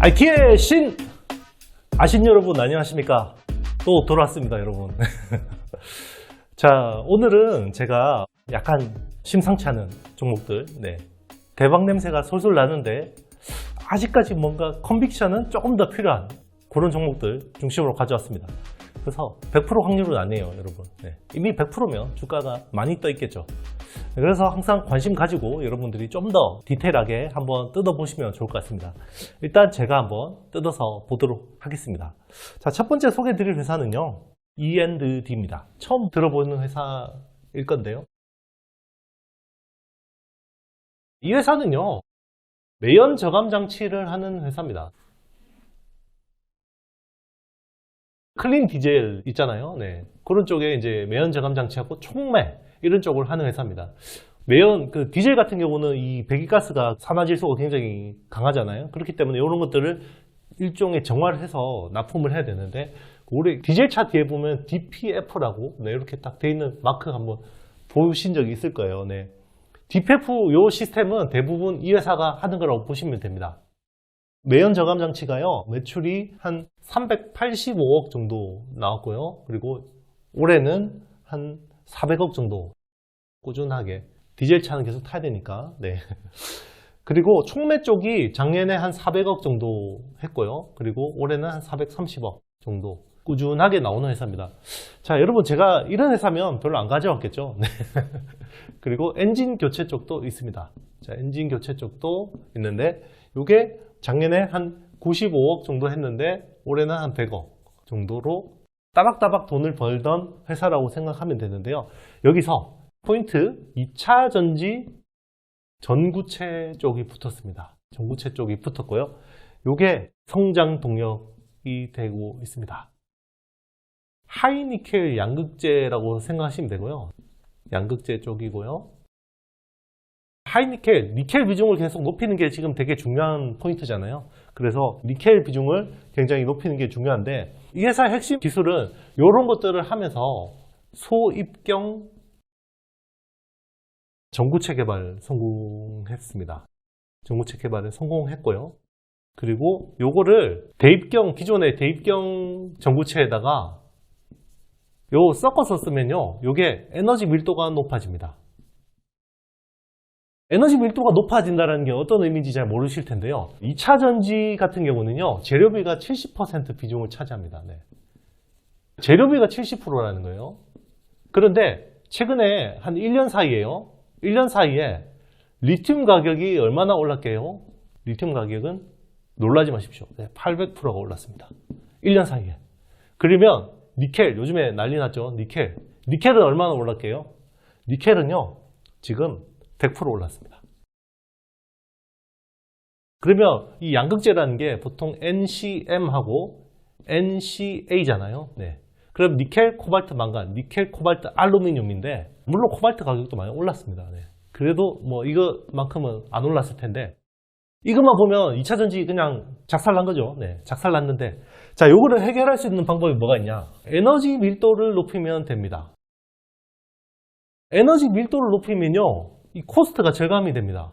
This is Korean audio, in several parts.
IT의 신! 아신 여러분 안녕하십니까? 또 돌아왔습니다 여러분. 자, 오늘은 제가 약간 심상치 않은 종목들, 대박 냄새가 솔솔 나는데 아직까지 뭔가 컨빅션은 조금 더 필요한 그런 종목들 중심으로 가져왔습니다. 그래서 100% 확률은 아니에요 여러분. 이미 100%면 주가가 많이 떠 있겠죠. 그래서 항상 관심 가지고 여러분들이 좀 더 디테일하게 한번 뜯어보시면 좋을 것 같습니다. 일단 제가 한번 뜯어서 보도록 하겠습니다. 자, 첫 번째 소개해 드릴 회사는요, E&D입니다. 처음 들어보는 회사일 건데요. 이 회사는요, 매연 저감 장치를 하는 회사입니다. 클린 디젤 있잖아요. 그런 쪽에 이제 매연 저감 장치하고 촉매 이런 쪽을 하는 회사입니다. 매연 디젤 같은 경우는 이 배기가스가 산화질소가 굉장히 강하잖아요. 그렇기 때문에 이런 것들을 일종의 정화를 해서 납품을 해야 되는데, 올해 디젤차 뒤에 보면 DPF라고 이렇게 딱 돼 있는 마크 한번 보신 적이 있을 거예요. DPF 요 시스템은 대부분 이 회사가 하는 거라고 보시면 됩니다. 매연 저감 장치가요, 매출이 한 385억 정도 나왔고요. 그리고 올해는 한 400억 정도 꾸준하게, 디젤 차는 계속 타야 되니까. 그리고 촉매 쪽이 작년에 한 400억 정도 했고요. 그리고 올해는 한 430억 정도 꾸준하게 나오는 회사입니다. 자, 여러분, 제가 이런 회사면 별로 안 가져왔겠죠. 그리고 엔진 교체 쪽도 있습니다. 자, 엔진 교체 쪽도 있는데, 이게 작년에 한 95억 정도 했는데 올해는 한 100억 정도로 따박따박 돈을 벌던 회사라고 생각하면 되는데요. 여기서 포인트, 2차 전지 전구체 쪽이 붙었습니다. 전구체 쪽이 붙었고요. 이게 성장 동력이 되고 있습니다. 하이니켈 양극재라고 생각하시면 되고요. 양극재 쪽이고요. 하이니켈, 니켈 비중을 계속 높이는 게 지금 되게 중요한 포인트잖아요. 그래서 니켈 비중을 굉장히 높이는 게 중요한데, 이 회사의 핵심 기술은 이런 것들을 하면서 소입경 전구체 개발 성공했습니다. 전구체 개발에 성공했고요. 그리고 요거를 대입경, 기존의 대입경 전구체에다가 요 섞어서 쓰면요, 요게 에너지 밀도가 높아집니다. 에너지 밀도가 높아진다는 게 어떤 의미인지 잘 모르실 텐데요. 2차 전지 같은 경우는요, 재료비가 70% 비중을 차지합니다. 재료비가 70%라는 거예요. 그런데 최근에 한 1년 사이에요. 1년 사이에 리튬 가격이 얼마나 올랐게요? 리튬 가격은 놀라지 마십시오. 800%가 올랐습니다. 1년 사이에. 그러면 니켈, 요즘에 난리 났죠. 니켈은 얼마나 올랐게요? 니켈은요, 지금 100% 올랐습니다. 그러면 이 양극재라는 게 보통 NCM하고 NCA잖아요. 그럼 니켈, 코발트, 망간, 니켈, 코발트, 알루미늄인데, 물론 코발트 가격도 많이 올랐습니다. 그래도 뭐 이거만큼은 안 올랐을 텐데, 이것만 보면 2차 전지 그냥 작살난 거죠. 작살났는데, 자, 요거를 해결할 수 있는 방법이 뭐가 있냐? 에너지 밀도를 높이면 됩니다. 에너지 밀도를 높이면요, 이 코스트가 절감이 됩니다.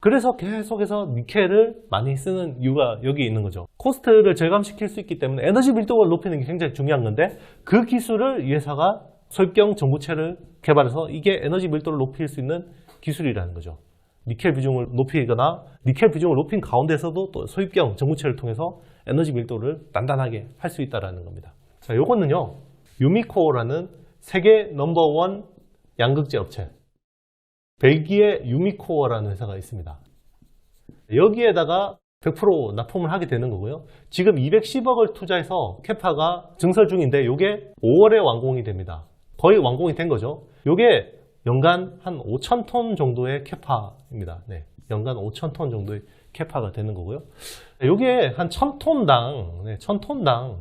그래서 계속해서 니켈을 많이 쓰는 이유가 여기 있는 거죠. 코스트를 절감시킬 수 있기 때문에 에너지 밀도를 높이는 게 굉장히 중요한 건데, 그 기술을 이 회사가 소입경 전구체를 개발해서 이게 에너지 밀도를 높일 수 있는 기술이라는 거죠. 니켈 비중을 높이거나 니켈 비중을 높인 가운데서도 또 소입경 전구체를 통해서 에너지 밀도를 단단하게 할 수 있다는 겁니다. 자, 요거는요, 유미코어라는 세계 넘버원 양극재 업체, 벨기에 유미코어라는 회사가 있습니다. 여기에다가 100% 납품을 하게 되는 거고요. 지금 210억을 투자해서 캐파가 증설 중인데, 이게 5월에 완공이 됩니다. 거의 완공이 된 거죠. 이게 연간 한 5,000톤 정도의 캐파입니다. 연간 5,000톤 정도의 캐파가 되는 거고요. 이게 한 1,000톤당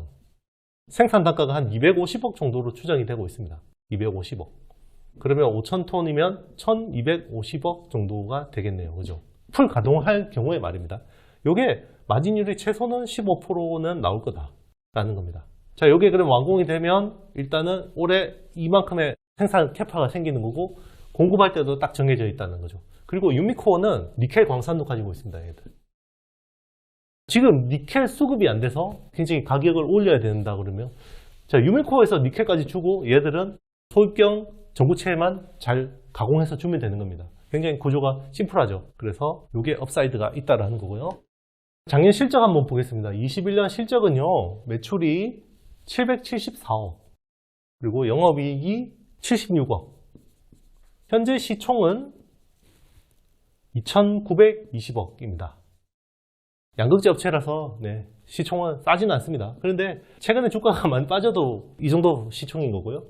생산 단가가 한 250억 정도로 추정이 되고 있습니다. 250억. 그러면 5,000톤이면 1,250억 정도가 되겠네요. 그죠? 풀 가동할 경우에 말입니다. 이게 마진율이 최소는 15%는 나올 거다라는 겁니다. 자, 이게 그럼 완공이 되면 일단은 올해 이만큼의 생산 캐파가 생기는 거고, 공급할 때도 딱 정해져 있다는 거죠. 그리고 유미코어는 니켈 광산도 가지고 있습니다. 얘들. 지금 니켈 수급이 안 돼서 굉장히 가격을 올려야 된다 그러면, 자, 유밀코어에서 니켈까지 주고 얘들은 소입경 전구체만 잘 가공해서 주면 되는 겁니다. 굉장히 구조가 심플하죠. 그래서 이게 업사이드가 있다라는 거고요. 작년 실적 한번 보겠습니다. 21년 실적은요, 매출이 774억, 그리고 영업이익이 76억, 현재 시총은 2,920억입니다. 양극재 업체라서 시총은 싸지는 않습니다. 그런데 최근에 주가가 많이 빠져도 이 정도 시총인 거고요.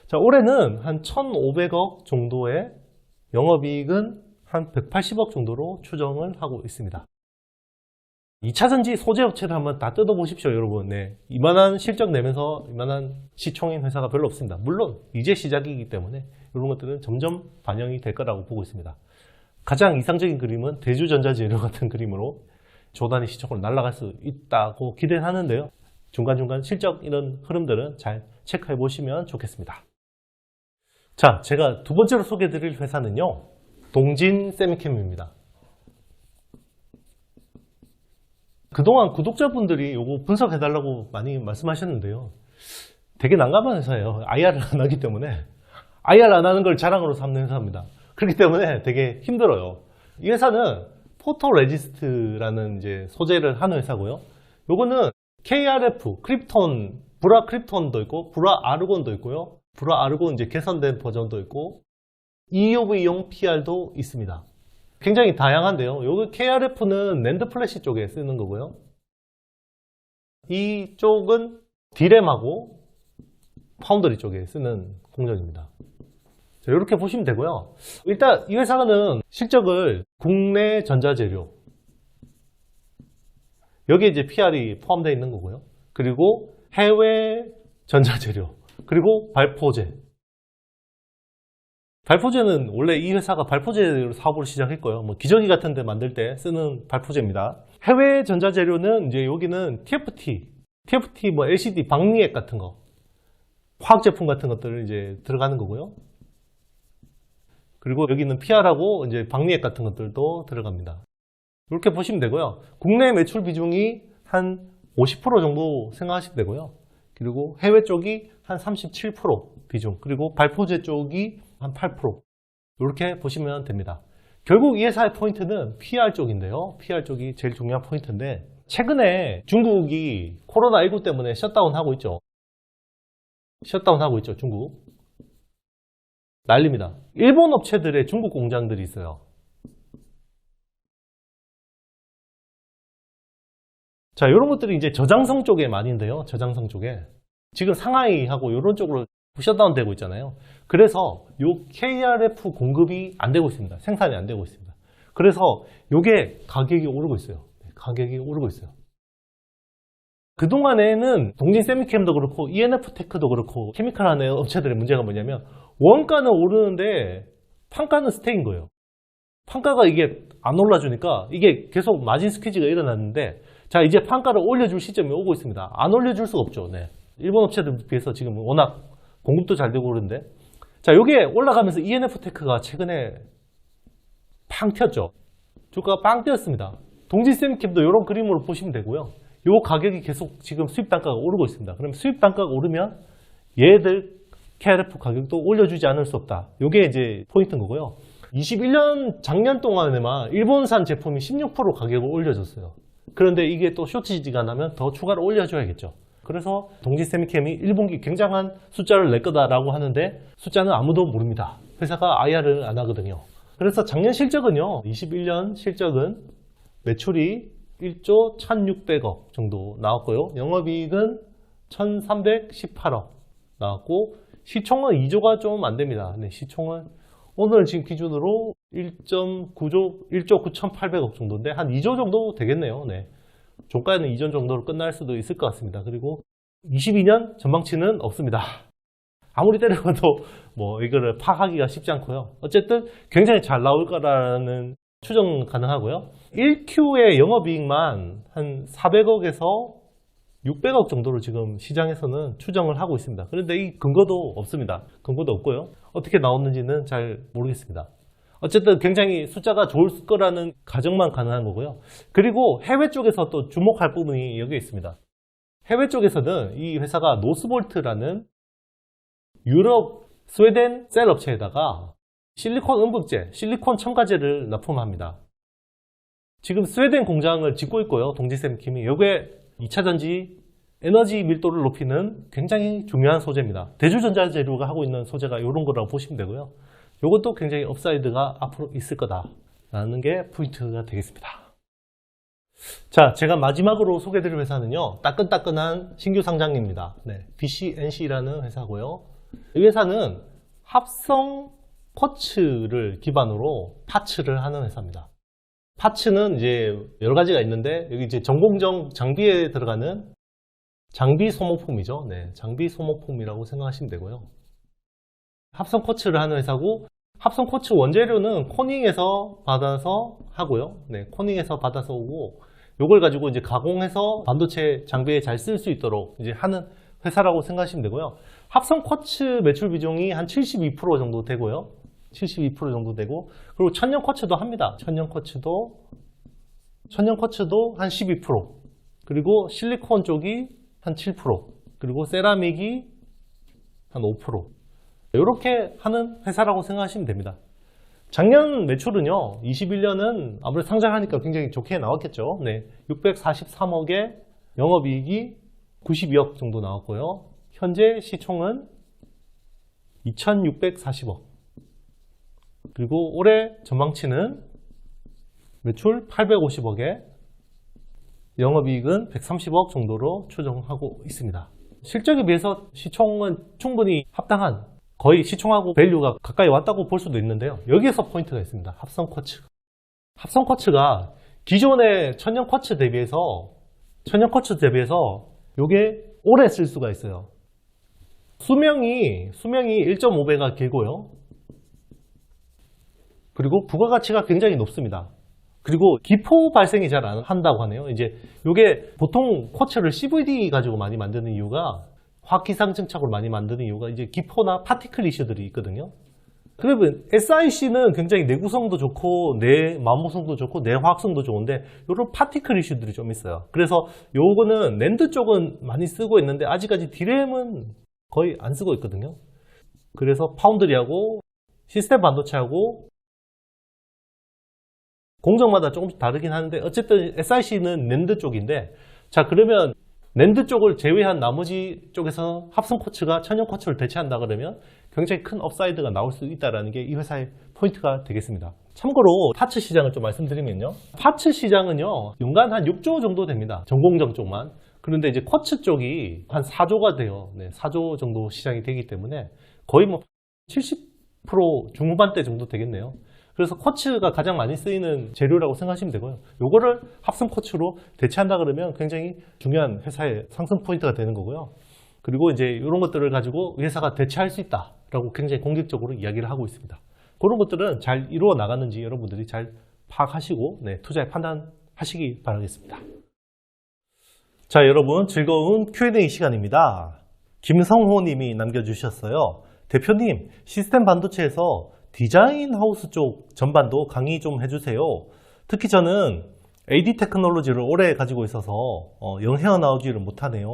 자, 올해는 한 1,500억 정도의 영업이익은 한 180억 정도로 추정을 하고 있습니다. 2차전지 소재 업체를 한번 다 뜯어보십시오, 여러분. 이만한 실적 내면서 이만한 시총인 회사가 별로 없습니다. 물론 이제 시작이기 때문에 이런 것들은 점점 반영이 될 거라고 보고 있습니다. 가장 이상적인 그림은 대주전자재료 같은 그림으로 조단위 시총을 날아갈 수 있다고 기대하는데요. 중간중간 실적 이런 흐름들은 잘 체크해 보시면 좋겠습니다. 자, 제가 두 번째로 소개해 드릴 회사는요, 동진 세미캠입니다. 그동안 구독자분들이 이거 분석해 달라고 많이 말씀하셨는데요, 되게 난감한 회사예요. IR을 안 하기 때문에. IR 안 하는 걸 자랑으로 삼는 회사입니다. 그렇기 때문에 되게 힘들어요. 이 회사는 포토레지스트라는 이제 소재를 하는 회사고요. 요거는 KRF, 크립톤, 브라 크립톤도 있고, 브라 아르곤도 있고요. 브라 아르곤 이제 개선된 버전도 있고, EUV용 PR도 있습니다. 굉장히 다양한데요. 여기 KRF는 낸드 플래시 쪽에 쓰는 거고요. 이쪽은 디램하고 파운더리 쪽에 쓰는 공정입니다. 자, 이렇게 보시면 되고요. 일단 이 회사는 실적을 국내 전자재료, 여기에 이제 PR이 포함되어 있는 거고요. 그리고 해외 전자재료, 그리고 발포제. 발포제는 원래 이 회사가 발포제 사업을 시작했고요. 뭐 기저귀 같은 데 만들 때 쓰는 발포제입니다. 해외 전자재료는 이제 여기는 TFT 뭐 LCD 박리액 같은 거, 화학 제품 같은 것들을 이제 들어가는 거고요. 그리고 여기는 PR하고 이제 박리액 같은 것들도 들어갑니다. 이렇게 보시면 되고요. 국내 매출 비중이 한 50% 정도 생각하시면 되고요. 그리고 해외 쪽이 한 37% 비중, 그리고 발포제 쪽이 한 8%. 이렇게 보시면 됩니다. 결국 이 회사의 포인트는 PR 쪽인데요. PR 쪽이 제일 중요한 포인트인데, 최근에 중국이 코로나19 때문에 셧다운하고 있죠. 중국. 난립니다. 일본 업체들의 중국 공장들이 있어요. 자, 이런 것들이 이제 저장성 쪽에 많이인데요. 저장성 쪽에. 지금 상하이하고 이런 쪽으로 셧다운 되고 있잖아요. 그래서 요 KRF 공급이 안 되고 있습니다. 생산이 안 되고 있습니다. 그래서 요게 가격이 오르고 있어요. 가격이 오르고 있어요. 그동안에는 동진 세미캠도 그렇고 ENF테크도 그렇고 케미칼 하는 업체들의 문제가 뭐냐면, 원가는 오르는데 판가는 스테이인 거예요. 판가가 이게 안 올라주니까 이게 계속 마진 스퀴즈가 일어났는데, 자, 이제 판가를 올려줄 시점이 오고 있습니다. 안 올려줄 수가 없죠. 일본 업체들 비해서 지금 워낙 공급도 잘 되고 그러는데, 자, 요게 올라가면서 ENF테크가 최근에 팡 튀었죠. 주가가 빵 뛰었습니다. 동진 세미캠도 이런 그림으로 보시면 되고요. 요 가격이 계속 지금 수입 단가가 오르고 있습니다. 그럼 수입 단가가 오르면 얘들 KRF 가격도 올려주지 않을 수 없다. 요게 이제 포인트인 거고요. 21년 작년 동안에만 일본산 제품이 16% 가격을 올려줬어요. 그런데 이게 또 쇼티지가 나면 더 추가로 올려줘야겠죠. 그래서 동진 세미캠이 1분기 굉장한 숫자를 낼 거다라고 하는데, 숫자는 아무도 모릅니다. 회사가 IR을 안 하거든요. 그래서 작년 실적은요, 21년 실적은 매출이 1조 1600억 정도 나왔고요. 영업이익은 1318억 나왔고, 시총은 2조가 좀 안 됩니다. 시총은 오늘 지금 기준으로 1.9조, 1조 9800억 정도인데 한 2조 정도 되겠네요. 종가에는 2조 정도로 끝날 수도 있을 것 같습니다. 그리고 22년 전망치는 없습니다. 아무리 때려도 뭐 이거를 파악하기가 쉽지 않고요. 어쨌든 굉장히 잘 나올 거라는 추정 가능하고요. 1Q의 영업이익만 한 400억에서 600억 정도로 지금 시장에서는 추정을 하고 있습니다. 그런데 이 근거도 없습니다. 근거도 없고요. 어떻게 나왔는지는 잘 모르겠습니다. 어쨌든 굉장히 숫자가 좋을 거라는 가정만 가능한 거고요. 그리고 해외 쪽에서 또 주목할 부분이 여기 있습니다. 해외 쪽에서는 이 회사가 노스볼트라는 유럽, 스웨덴 셀 업체에다가 실리콘 음극재, 실리콘 첨가제를 납품합니다. 지금 스웨덴 공장을 짓고 있고요. 동지샘 킴이. 이게 2차전지 에너지 밀도를 높이는 굉장히 중요한 소재입니다. 대주전자재료가 하고 있는 소재가 이런 거라고 보시면 되고요. 이것도 굉장히 업사이드가 앞으로 있을 거다라는 게 포인트가 되겠습니다. 자, 제가 마지막으로 소개해드릴 회사는요. 따끈따끈한 신규 상장입니다. 네, BCNC라는 회사고요. 이 회사는 합성 쿼츠를 기반으로 파츠를 하는 회사입니다. 파츠는 이제 여러 가지가 있는데 여기 이제 전공정 장비에 들어가는 장비 소모품이죠. 네, 장비 소모품이라고 생각하시면 되고요. 합성 쿼츠를 하는 회사고 합성 쿼츠 원재료는 코닝에서 받아서 하고요. 네, 코닝에서 받아서 오고 요걸 가지고 이제 가공해서 반도체 장비에 잘 쓸 수 있도록 이제 하는 회사라고 생각하시면 되고요. 합성 쿼츠 매출 비중이 한 72% 정도 되고요. 72% 정도 되고 그리고 천연 쿼츠도 합니다. 천연 쿼츠도 한 12%, 그리고 실리콘 쪽이 한 7%, 그리고 세라믹이 한 5%. 이렇게 하는 회사라고 생각하시면 됩니다. 작년 매출은요, 21년은 아무래도 상장하니까 굉장히 좋게 나왔겠죠. 네, 643억에 영업이익이 92억 정도 나왔고요. 현재 시총은 2640억. 그리고 올해 전망치는 매출 850억에 영업이익은 130억 정도로 추정하고 있습니다. 실적에 비해서 시총은 충분히 합당한, 거의 시총하고 밸류가 가까이 왔다고 볼 수도 있는데요. 여기에서 포인트가 있습니다. 합성 쿼츠. 합성 쿼츠가 기존의 천연 쿼츠 대비해서 이게 오래 쓸 수가 있어요. 수명이 1.5배가 길고요. 그리고 부가가치가 굉장히 높습니다. 그리고 기포 발생이 잘 안 한다고 하네요. 이제 이게 보통 쿼츠를 CVD 가지고 많이 만드는 이유가, 화학기상 증착으로 많이 만드는 이유가 이제 기포나 파티클 이슈들이 있거든요. 그러면 SiC는 굉장히 내구성도 좋고 내마모성도 좋고 내화학성도 좋은데 이런 파티클 이슈들이 좀 있어요. 그래서 요거는 낸드 쪽은 많이 쓰고 있는데 아직까지 D램은 거의 안 쓰고 있거든요. 그래서 파운드리하고 시스템 반도체하고 공정마다 조금씩 다르긴 하는데 어쨌든 SiC는 낸드 쪽인데, 자 그러면 낸드 쪽을 제외한 나머지 쪽에서 합성 쿼츠가 천연 쿼츠를 대체한다 그러면 굉장히 큰 업사이드가 나올 수 있다는 게 이 회사의 포인트가 되겠습니다. 참고로 파츠 시장을 좀 말씀드리면요, 파츠 시장은요 연간 한 6조 정도 됩니다. 전공정 쪽만. 그런데 이제 쿼츠 쪽이 한 4조가 돼요. 네, 4조 정도 시장이 되기 때문에 거의 뭐 70% 중후반대 정도 되겠네요. 그래서 쿼츠가 가장 많이 쓰이는 재료라고 생각하시면 되고요. 요거를 합성 쿼츠로 대체한다 그러면 굉장히 중요한 회사의 상승 포인트가 되는 거고요. 그리고 이제 이런 것들을 가지고 회사가 대체할 수 있다라고 굉장히 공격적으로 이야기를 하고 있습니다. 그런 것들은 잘 이루어 나가는지 여러분들이 잘 파악하시고 투자에 판단하시기 바라겠습니다. 자, 여러분 즐거운 Q&A 시간입니다. 김성호 님이 남겨주셨어요. 대표님, 시스템 반도체에서 디자인 하우스 쪽 전반도 강의 좀 해주세요. 특히 저는 AD 테크놀로지를 오래 가지고 있어서 영 헤어나오지를 못하네요.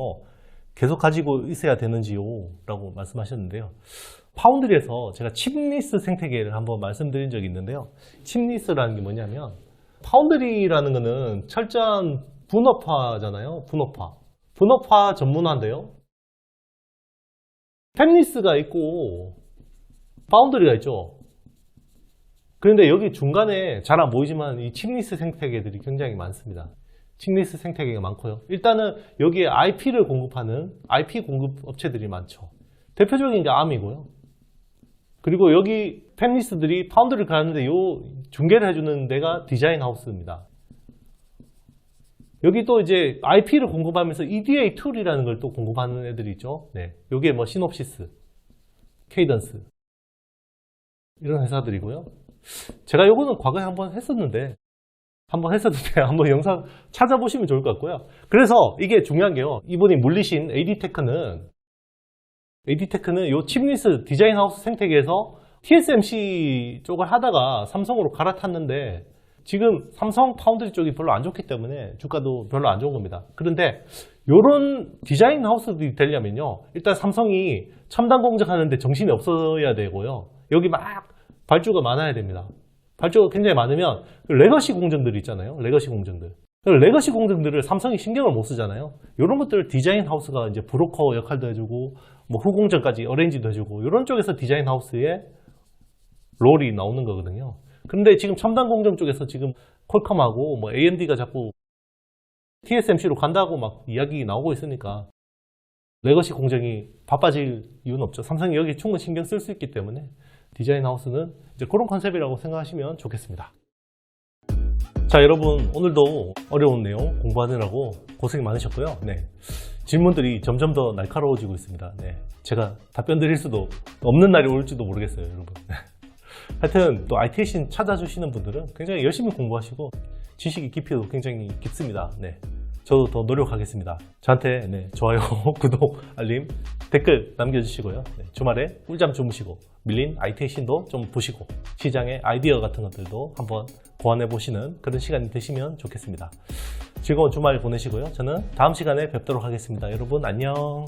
계속 가지고 있어야 되는지요? 라고 말씀하셨는데요. 파운드리에서 제가 칩리스 생태계를 한번 말씀드린 적이 있는데요. 칩리스라는 게 뭐냐면, 파운드리라는 거는 철저한 분업화잖아요. 분업화 전문화인데요. 팹리스가 있고 파운드리가 있죠. 그런데 여기 중간에 잘 안 보이지만 이 칩리스 생태계들이 굉장히 많습니다. 칩리스 생태계가 많고요. 일단은 여기에 IP를 공급하는 IP 공급 업체들이 많죠. 대표적인 게 ARM이고요. 그리고 여기 팹리스들이 파운드를 가는데 요 중개를 해주는 데가 디자인 하우스입니다. 여기 또 이제 IP를 공급하면서 EDA 툴이라는 걸 또 공급하는 애들이 있죠. 네, 여기에 뭐 시놉시스, 케이던스 이런 회사들이고요. 제가 요거는 과거에 한번 했었는데 한번 영상 찾아보시면 좋을 것 같고요. 그래서 이게 중요한 게요, 이분이 물리신 AD테크는 요 칩리스 디자인 하우스 생태계에서 TSMC 쪽을 하다가 삼성으로 갈아탔는데 지금 삼성 파운드리 쪽이 별로 안 좋기 때문에 주가도 별로 안 좋은 겁니다. 그런데 이런 디자인 하우스들이 되려면요, 일단 삼성이 첨단 공정하는데 정신이 없어야 되고요, 여기 막 발주가 많아야 됩니다. 발주가 굉장히 많으면 레거시 공정들 있잖아요. 레거시 공정들. 레거시 공정들을 삼성이 신경을 못 쓰잖아요. 이런 것들을 디자인 하우스가 이제 브로커 역할도 해주고, 뭐 후공정까지 어레인지도 해주고, 이런 쪽에서 디자인 하우스의 롤이 나오는 거거든요. 그런데 지금 첨단 공정 쪽에서 지금 퀄컴하고 뭐 AMD가 자꾸 TSMC로 간다고 막 이야기 나오고 있으니까 레거시 공정이 바빠질 이유는 없죠. 삼성이 여기 충분히 신경 쓸 수 있기 때문에 디자인 하우스는 이제 그런 컨셉이라고 생각하시면 좋겠습니다. 자, 여러분, 오늘도 어려운 내용 공부하느라고 고생이 많으셨고요. 네. 질문들이 점점 더 날카로워지고 있습니다. 네. 제가 답변 드릴 수도 없는 날이 올지도 모르겠어요, 여러분. 하여튼 또 IT신 찾아주시는 분들은 굉장히 열심히 공부하시고 지식의 깊이도 굉장히 깊습니다. 네. 저도 더 노력하겠습니다. 저한테 좋아요, 구독, 알림, 댓글 남겨주시고요. 네. 주말에 꿀잠 주무시고 밀린 IT신도 좀 보시고 시장의 아이디어 같은 것들도 한번 보완해 보시는 그런 시간이 되시면 좋겠습니다. 즐거운 주말 보내시고요. 저는 다음 시간에 뵙도록 하겠습니다. 여러분 안녕.